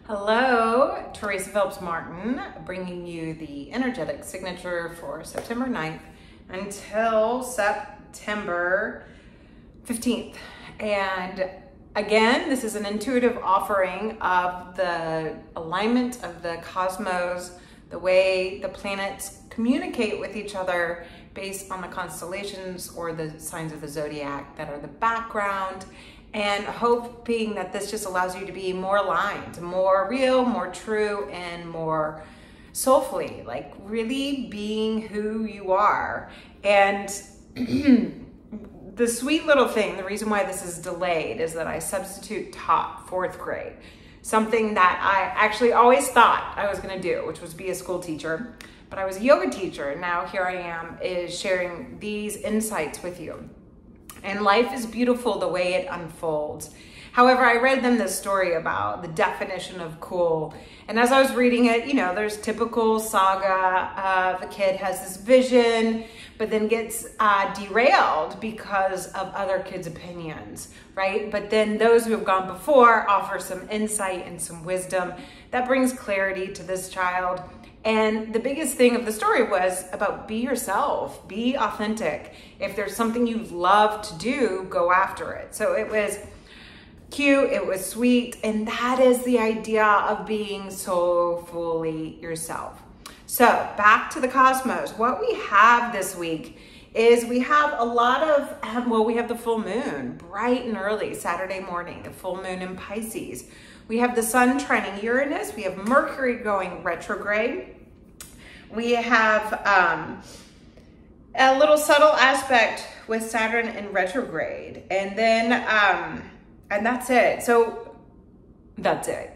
Hello, Teresa Phelps Martin, bringing you the energetic signature for September 9th until September 15th. And again, this is an intuitive offering of the alignment of the cosmos, the way the planets communicate with each other based on the constellations or the signs of the zodiac that are the background, and hoping that this just allows you to be more aligned, more real, more true, and more soulfully, like really being who you are. And the sweet little thing, the reason why this is delayed is that I substitute taught 4th grade, something that I actually always thought I was gonna do, which was be a school teacher, but I was a yoga teacher, and now here I am is sharing these insights with you. And life is beautiful the way it unfolds. However, I read them this story about the definition of cool. And as I was reading it, you know, there's typical saga of a kid has this vision, but then gets derailed because of other kids' opinions, right? But then those who have gone before offer some insight and some wisdom that brings clarity to this child. And the biggest thing of the story was about be yourself, be authentic. If there's something you love to do, go after it. So it was cute, it was sweet, and that is the idea of being soulfully yourself. So back to the cosmos. What we have this week is we have a lot of, well, we have the full moon bright and early Saturday morning, the full moon in Pisces. We have the sun trining Uranus. We have Mercury going retrograde. We have a little subtle aspect with Saturn in retrograde. And then, and that's it. So that's it.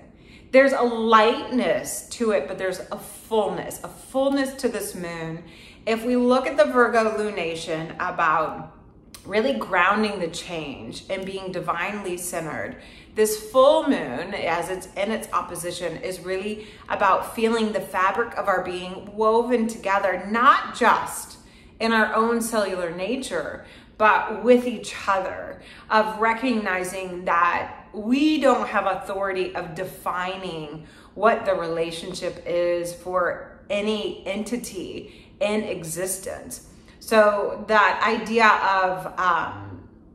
There's a lightness to it, but there's a fullness to this moon. If we look at the Virgo lunation about really grounding the change and being divinely centered, this full moon, as it's in its opposition, is really about feeling the fabric of our being woven together, not just in our own cellular nature, but with each other, of recognizing that we don't have authority of defining what the relationship is for any entity in existence. So that idea of,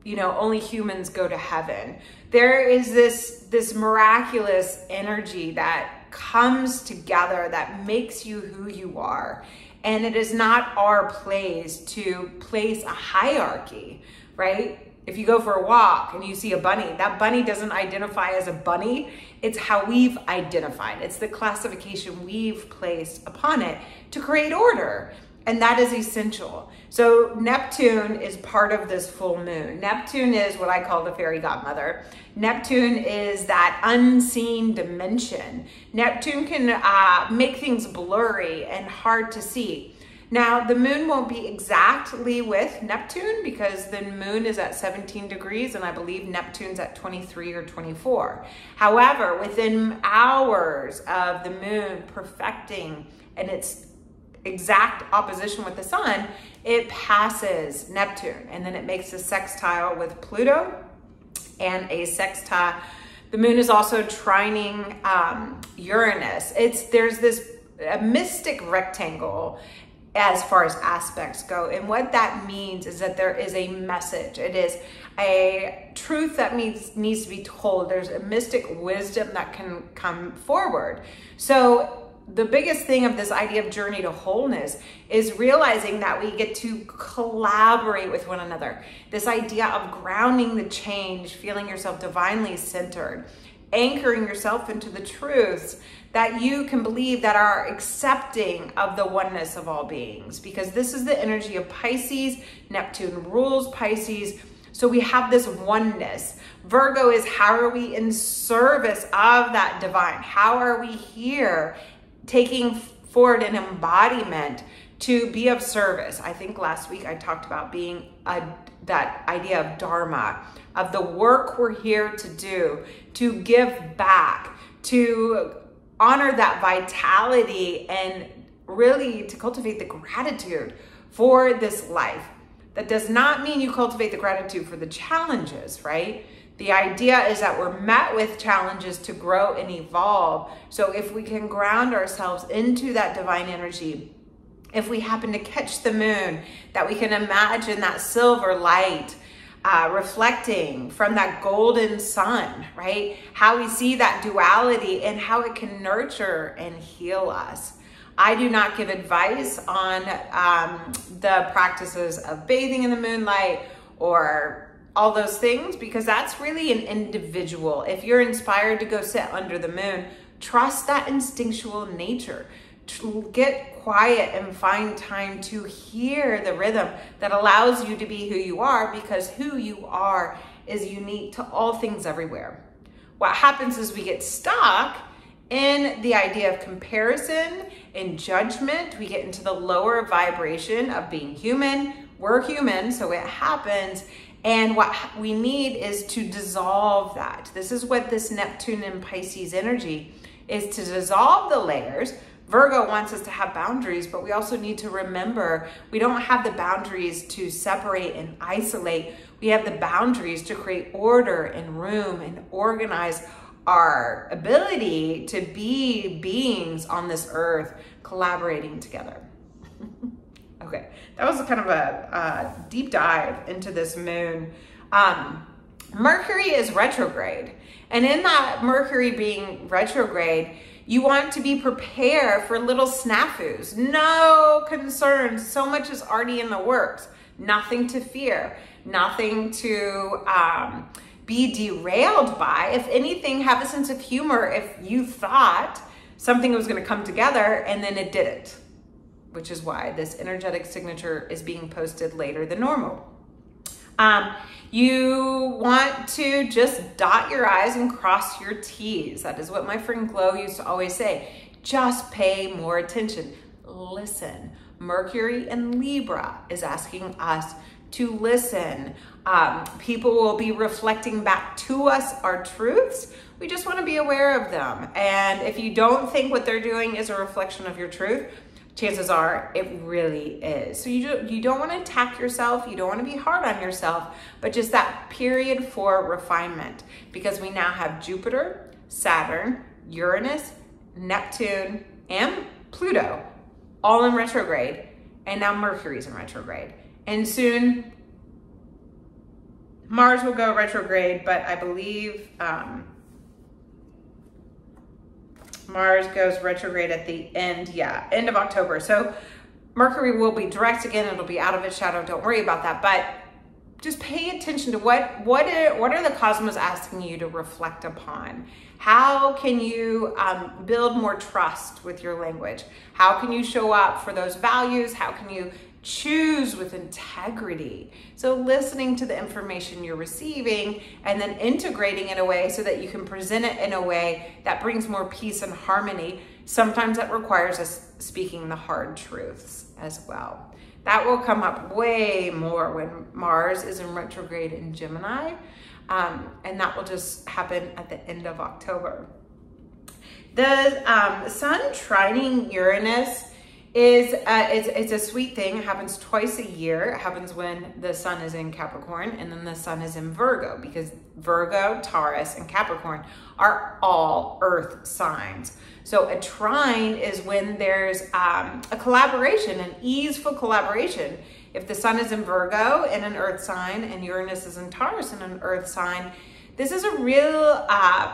you know, only humans go to heaven. There is this miraculous energy that comes together that makes you who you are. And it is not our place to place a hierarchy, right? If you go for a walk and you see a bunny, that bunny doesn't identify as a bunny. It's how we've identified. It's the classification we've placed upon it to create order. And that is essential. So Neptune is part of this full moon. Neptune is what I call the fairy godmother. Neptune is that unseen dimension. Neptune can make things blurry and hard to see. Now, the moon won't be exactly with Neptune because the moon is at 17 degrees and I believe Neptune's at 23 or 24. However, within hours of the moon perfecting and its exact opposition with the sun, it passes Neptune, and then it makes a sextile with Pluto and a sextile. The moon is also trining Uranus. There's this a mystic rectangle as far as aspects go, and what that means is that there is a message. It is a truth that needs to be told. There's a mystic wisdom that can come forward. So the biggest thing of this idea of journey to wholeness is realizing that we get to collaborate with one another. This idea of grounding the change, feeling yourself divinely centered, anchoring yourself into the truths that you can believe that are accepting of the oneness of all beings. Because this is the energy of Pisces. Neptune rules Pisces. So we have this oneness. Virgo is how are we in service of that divine? How are we here taking forward an embodiment to be of service? I think last week I talked about being that idea of dharma, of the work we're here to do, to give back, to honor that vitality, and really to cultivate the gratitude for this life. That does not mean you cultivate the gratitude for the challenges, right? The idea is that we're met with challenges to grow and evolve. So if we can ground ourselves into that divine energy, if we happen to catch the moon, that we can imagine that silver light reflecting from that golden sun, right? How we see that duality and how it can nurture and heal us. I do not give advice on the practices of bathing in the moonlight or all those things, because that's really an individual. If you're inspired to go sit under the moon, trust that instinctual nature. Get quiet and find time to hear the rhythm that allows you to be who you are, because who you are is unique to all things everywhere. What happens is we get stuck in the idea of comparison and judgment. We get into the lower vibration of being human. We're human, so it happens. And what we need is to dissolve that. This is what this Neptune and Pisces energy is, to dissolve the layers. Virgo wants us to have boundaries, but we also need to remember we don't have the boundaries to separate and isolate. We have the boundaries to create order and room and organize our ability to be beings on this earth collaborating together. Okay, that was kind of a deep dive into this moon. Mercury is retrograde. And in that Mercury being retrograde, you want to be prepared for little snafus. No concerns. So much is already in the works. Nothing to fear. Nothing to be derailed by. If anything, have a sense of humor if you thought something was going to come together and then it didn't, which is why this energetic signature is being posted later than normal. You want to just dot your I's and cross your T's. That is what my friend Glow used to always say. Just pay more attention. Listen. Mercury in Libra is asking us to listen. People will be reflecting back to us our truths. We just want to be aware of them. And if you don't think what they're doing is a reflection of your truth, chances are it really is. So you don't want to attack yourself. You don't want to be hard on yourself, but just that period for refinement, because we now have Jupiter, Saturn, Uranus, Neptune, and Pluto all in retrograde, and now Mercury's in retrograde. And soon Mars will go retrograde, but I believe Mars goes retrograde at the end, end of October. So Mercury will be direct again. It'll be out of its shadow. Don't worry about that. But just pay attention to what are the cosmos asking you to reflect upon? How can you build more trust with your language? How can you show up for those values? How can you choose with integrity? So listening to the information you're receiving and then integrating in a way so that you can present it in a way that brings more peace and harmony. Sometimes that requires us speaking the hard truths as well. That will come up way more when Mars is in retrograde in Gemini, and that will just happen at the end of October. The Sun trining Uranus is it's a sweet thing. It happens twice a year. It happens when the Sun is in Capricorn and then the Sun is in Virgo, because Virgo, Taurus, and Capricorn are all earth signs. So a trine is when there's a collaboration, an easeful collaboration. If the Sun is in Virgo in an earth sign and Uranus is in Taurus in an earth sign, this is a real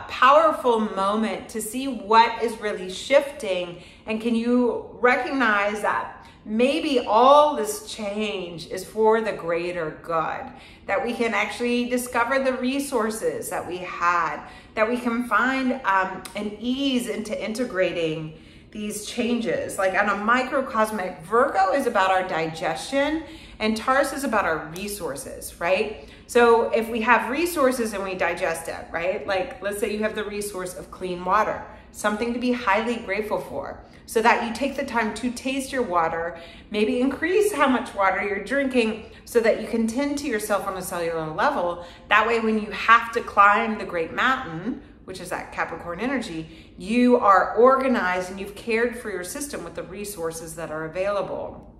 powerful moment to see what is really shifting. And can you recognize that maybe all this change is for the greater good, that we can actually discover the resources that we had, that we can find an ease into integrating these changes. Like on a microcosmic, Virgo is about our digestion and Taurus is about our resources, right? So if we have resources and we digest it, right? Like let's say you have the resource of clean water, something to be highly grateful for, so that you take the time to taste your water, maybe increase how much water you're drinking so that you can tend to yourself on a cellular level. That way, when you have to climb the great mountain, which is that Capricorn energy, you are organized and you've cared for your system with the resources that are available.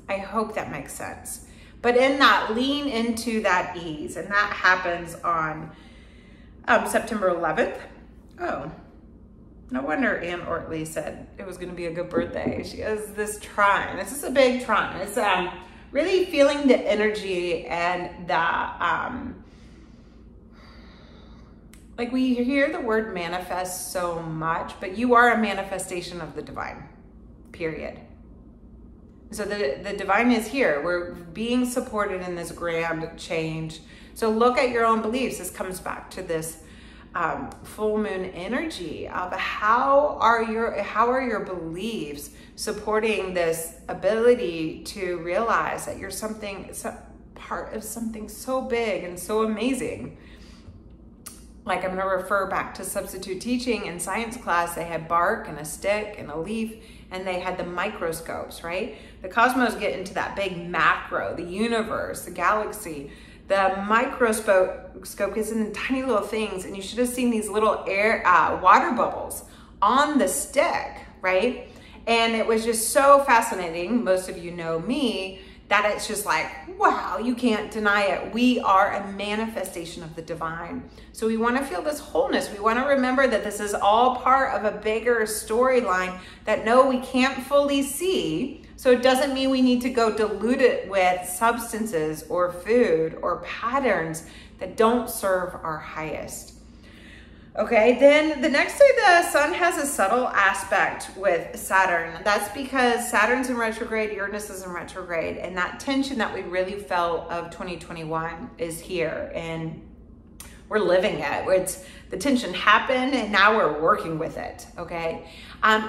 I hope that makes sense. But in that, lean into that ease. And that happens on September 11th. Oh, no wonder Ann Ortley said it was going to be a good birthday. She has this trine. This is a big trine. It's really feeling the energy and the, like we hear the word manifest so much, but you are a manifestation of the divine, period. So the divine is here. We're being supported in this grand change. So look at your own beliefs. This comes back to this full moon energy of how are your beliefs supporting this ability to realize that you're part of something so big and so amazing. Like, I'm going to refer back to substitute teaching in science class. They had bark and a stick and a leaf, and they had the microscopes, right? The cosmos get into that big macro, the universe, the galaxy. The microscope is in tiny little things, and you should have seen these little water bubbles on the stick, right? And it was just so fascinating. Most of you know me, that it's just like, wow, you can't deny it. We are a manifestation of the divine. So we want to feel this wholeness. We want to remember that this is all part of a bigger storyline that no, we can't fully see. So it doesn't mean we need to go dilute it with substances or food or patterns that don't serve our highest. Okay, then the next day the sun has a subtle aspect with Saturn. That's because Saturn's in retrograde, Uranus is in retrograde, and that tension that we really felt of 2021 is here, and we're living it. The tension happened, and now we're working with it, okay?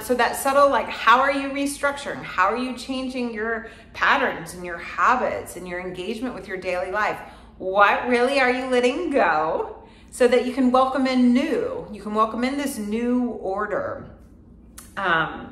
So that subtle, like, how are you restructuring? How are you changing your patterns and your habits and your engagement with your daily life? What really are you letting go? So that you can welcome in new. You can welcome in this new order. And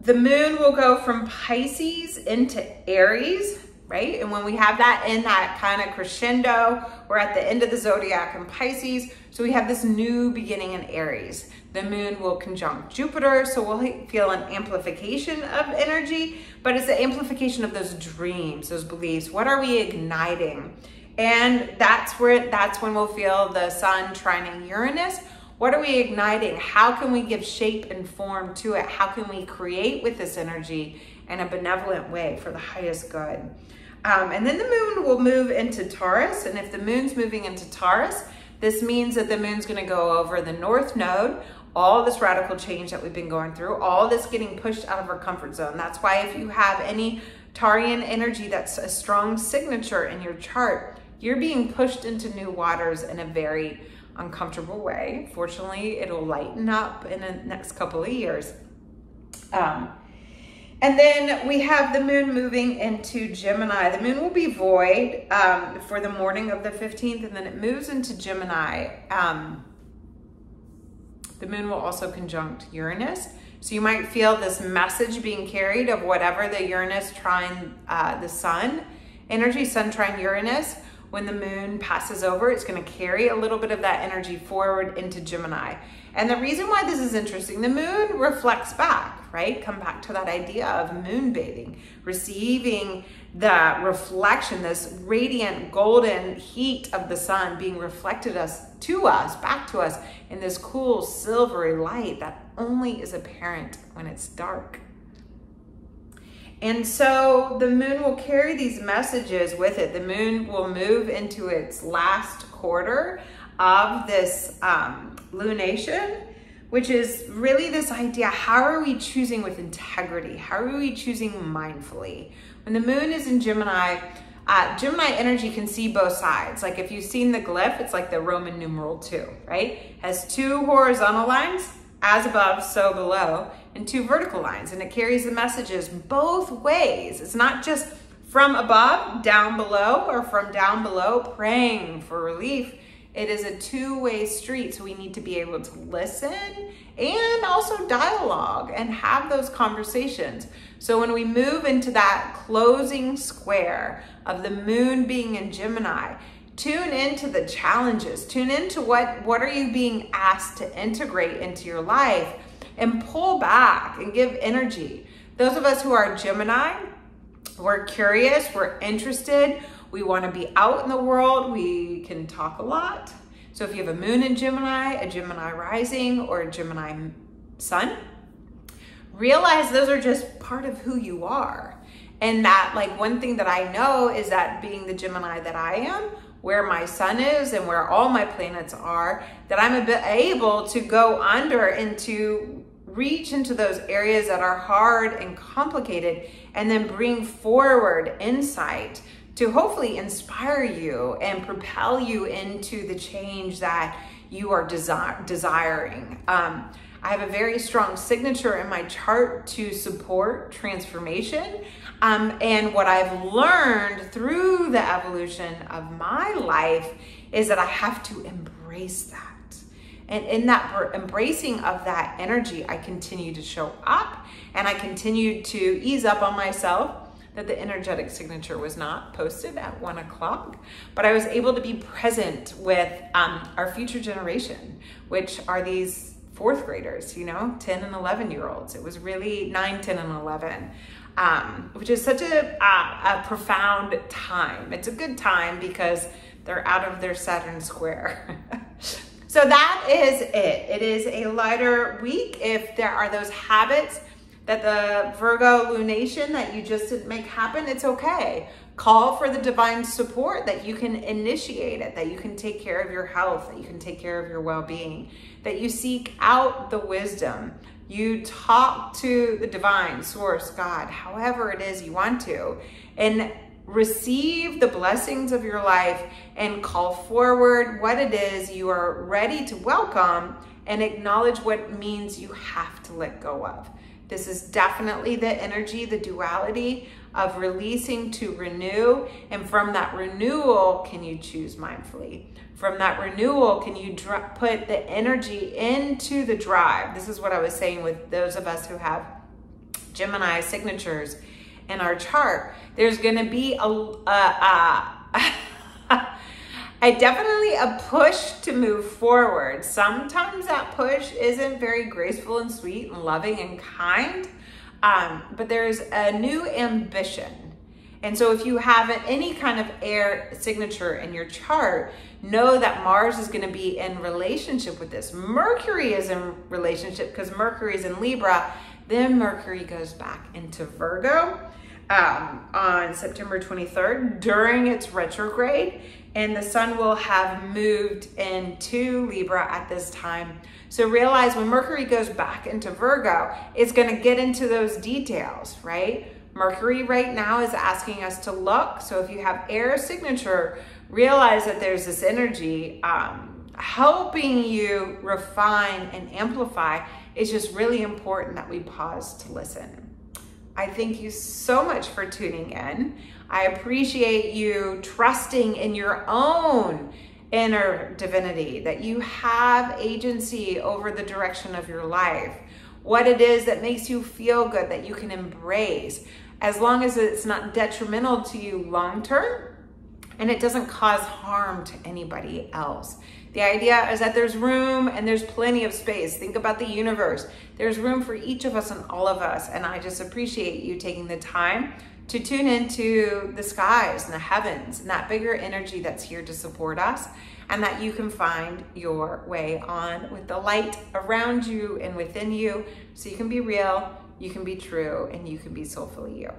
the moon will go from Pisces into Aries, right? And when we have that in that kind of crescendo, we're at the end of the zodiac in Pisces. So we have this new beginning in Aries. The moon will conjunct Jupiter, so we'll feel an amplification of energy, but it's the amplification of those dreams, those beliefs. What are we igniting? And that's when we'll feel the sun trining Uranus. What are we igniting? How can we give shape and form to it? How can we create with this energy in a benevolent way for the highest good? And then the moon will move into Taurus. And if the moon's moving into Taurus, this means that the moon's going to go over the North Node, all this radical change that we've been going through, all this getting pushed out of our comfort zone. That's why if you have any Taurian energy that's a strong signature in your chart, you're being pushed into new waters in a very uncomfortable way. Fortunately, it'll lighten up in the next couple of years. And then we have the moon moving into Gemini. The moon will be void for the morning of the 15th, and then it moves into Gemini. The moon will also conjunct Uranus. So you might feel this message being carried of whatever the Uranus trine the sun energy, sun trine Uranus. When the moon passes over, it's going to carry a little bit of that energy forward into Gemini. And the reason why this is interesting, the moon reflects back, right? Come back to that idea of moon bathing, receiving the reflection, this radiant golden heat of the sun being reflected back to us in this cool silvery light that only is apparent when it's dark. And so the moon will carry these messages with it. The moon will move into its last quarter of this lunation, which is really this idea, how are we choosing with integrity? How are we choosing mindfully? When the moon is in Gemini, Gemini energy can see both sides. Like if you've seen the glyph, it's like the Roman numeral 2, right? Has 2 horizontal lines, as above, so below, and 2 vertical lines, and it carries the messages both ways. It's not just from above, down below, or from down below, praying for relief. It is a 2-way street, so we need to be able to listen and also dialogue and have those conversations. So when we move into that closing square of the moon being in Gemini, tune into the challenges, tune into what are you being asked to integrate into your life, and pull back and give energy. Those of us who are Gemini, We're curious, we're interested, we want to be out in the world, we can talk a lot. So if you have a moon in Gemini, a Gemini rising, or a Gemini sun, realize those are just part of who you are. And that, like, one thing that I know is that being the Gemini that I am, where my sun is and where all my planets are, that I'm a bit able to go under and to reach into those areas that are hard and complicated, and then bring forward insight to hopefully inspire you and propel you into the change that you are desiring. I have a very strong signature in my chart to support transformation. And what I've learned through the evolution of my life is that I have to embrace that. And in that embracing of that energy, I continue to show up, and I continue to ease up on myself that the energetic signature was not posted at 1 o'clock, but I was able to be present with our future generation, which are these fourth graders, you know, 10 and 11-year-olds. It was really 9, 10, and 11, which is such a profound time. It's a good time because they're out of their Saturn square. So that is it. It is a lighter week. If there are those habits that the Virgo lunation that you just didn't make happen, it's okay. Call for the divine support that you can initiate it, that you can take care of your health, that you can take care of your well-being, that you seek out the wisdom. You talk to the divine source, God, however it is you want to, and receive the blessings of your life and call forward what it is you are ready to welcome, and acknowledge what it means you have to let go of. This is definitely the energy, the duality of releasing to renew. And from that renewal, can you choose mindfully? From that renewal, can you put the energy into the drive? This is what I was saying with those of us who have Gemini signatures in our chart. There's going to be definitely a push to move forward. Sometimes that push isn't very graceful and sweet and loving and kind, but there's a new ambition. And so if you have any kind of air signature in your chart, know that Mars is going to be in relationship with this. Mercury is in relationship because Mercury is in Libra. Then Mercury goes back into Virgo on September 23rd during its retrograde, and the sun will have moved into Libra at this time. So realize when Mercury goes back into Virgo, it's going to get into those details, right? Mercury right now is asking us to look. So if you have air signature, realize that there's this energy helping you refine and amplify. It's just really important that we pause to listen. I thank you so much for tuning in. I appreciate you trusting in your own inner divinity, that you have agency over the direction of your life, what it is that makes you feel good, that you can embrace, as long as it's not detrimental to you long-term and it doesn't cause harm to anybody else. The idea is that there's room and there's plenty of space. Think about the universe. There's room for each of us and all of us. And I just appreciate you taking the time to tune into the skies and the heavens and that bigger energy that's here to support us, and that you can find your way on with the light around you and within you, so you can be real, you can be true, and you can be soulfully you.